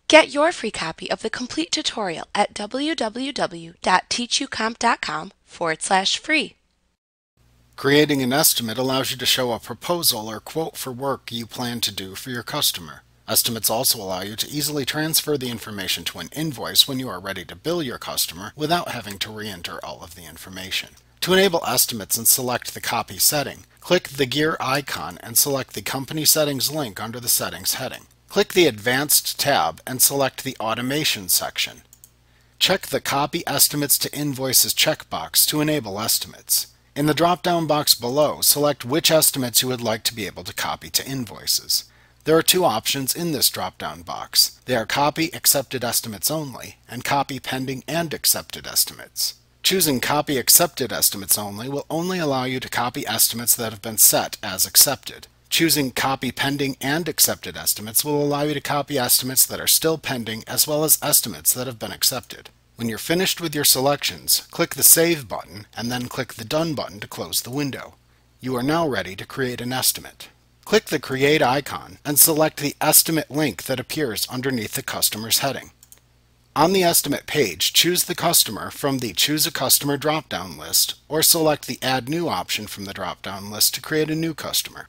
Get your free copy of the complete tutorial at www.teachucomp.com/free. Creating an estimate allows you to show a proposal or quote for work you plan to do for your customer. Estimates also allow you to easily transfer the information to an invoice when you are ready to bill your customer without having to re-enter all of the information. To enable estimates and select the copy setting, click the gear icon and select the Company Settings link under the Settings heading. Click the Advanced tab and select the Automation section. Check the Copy Estimates to Invoices checkbox to enable estimates. In the drop-down box below, select which estimates you would like to be able to copy to invoices. There are two options in this drop-down box. They are Copy Accepted Estimates Only and Copy Pending and Accepted Estimates. Choosing Copy Accepted Estimates Only will only allow you to copy estimates that have been set as accepted. Choosing Copy Pending and Accepted Estimates will allow you to copy estimates that are still pending as well as estimates that have been accepted. When you're finished with your selections, click the Save button and then click the Done button to close the window. You are now ready to create an estimate. Click the Create icon and select the Estimate link that appears underneath the Customer's heading. On the Estimate page, choose the customer from the Choose a Customer drop-down list or select the Add New option from the drop-down list to create a new customer.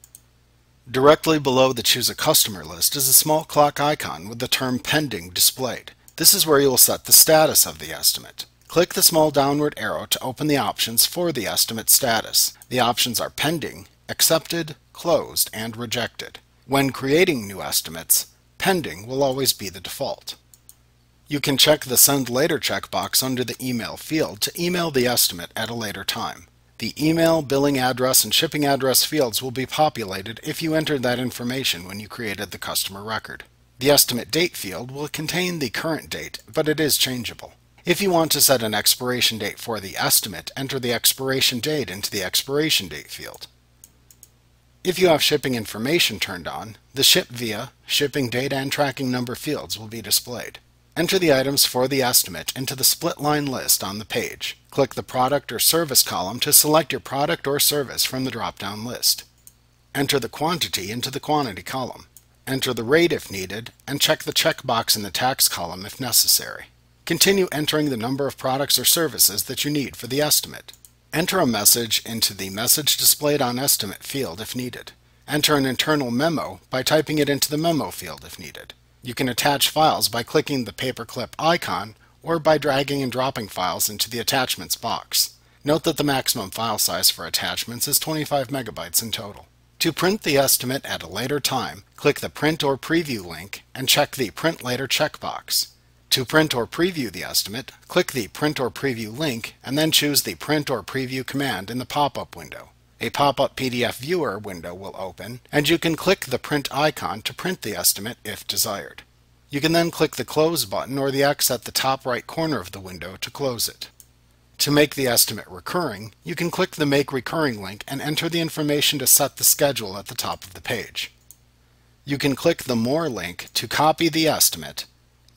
Directly below the Choose a Customer list is a small clock icon with the term Pending displayed. This is where you will set the status of the estimate. Click the small downward arrow to open the options for the estimate status. The options are Pending, Accepted, Closed, and Rejected. When creating new estimates, Pending will always be the default. You can check the Send Later checkbox under the Email field to email the estimate at a later time. The email, billing address, and shipping address fields will be populated if you entered that information when you created the customer record. The Estimate Date field will contain the current date, but it is changeable. If you want to set an expiration date for the estimate, enter the expiration date into the Expiration Date field. If you have shipping information turned on, the Ship Via, Shipping Date, and Tracking Number fields will be displayed. Enter the items for the estimate into the split line list on the page. Click the Product or Service column to select your product or service from the drop-down list. Enter the quantity into the Quantity column. Enter the rate if needed, and check the checkbox in the Tax column if necessary. Continue entering the number of products or services that you need for the estimate. Enter a message into the Message Displayed on Estimate field if needed. Enter an internal memo by typing it into the Memo field if needed. You can attach files by clicking the paperclip icon or by dragging and dropping files into the Attachments box. Note that the maximum file size for attachments is 25 megabytes in total. To print the estimate at a later time, click the Print or Preview link and check the Print Later checkbox. To print or preview the estimate, click the Print or Preview link and then choose the Print or Preview command in the pop-up window. A pop-up PDF viewer window will open, and you can click the Print icon to print the estimate if desired. You can then click the Close button or the X at the top right corner of the window to close it. To make the estimate recurring, you can click the Make Recurring link and enter the information to set the schedule at the top of the page. You can click the More link to copy the estimate,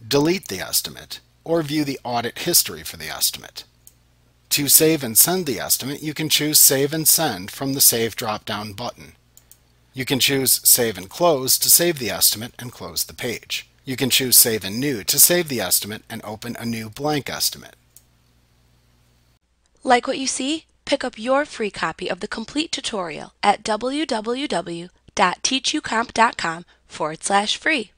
delete the estimate, or view the audit history for the estimate. To save and send the estimate, you can choose Save and Send from the Save drop-down button. You can choose Save and Close to save the estimate and close the page. You can choose Save and New to save the estimate and open a new blank estimate. Like what you see? Pick up your free copy of the complete tutorial at www.teachucomp.com/free.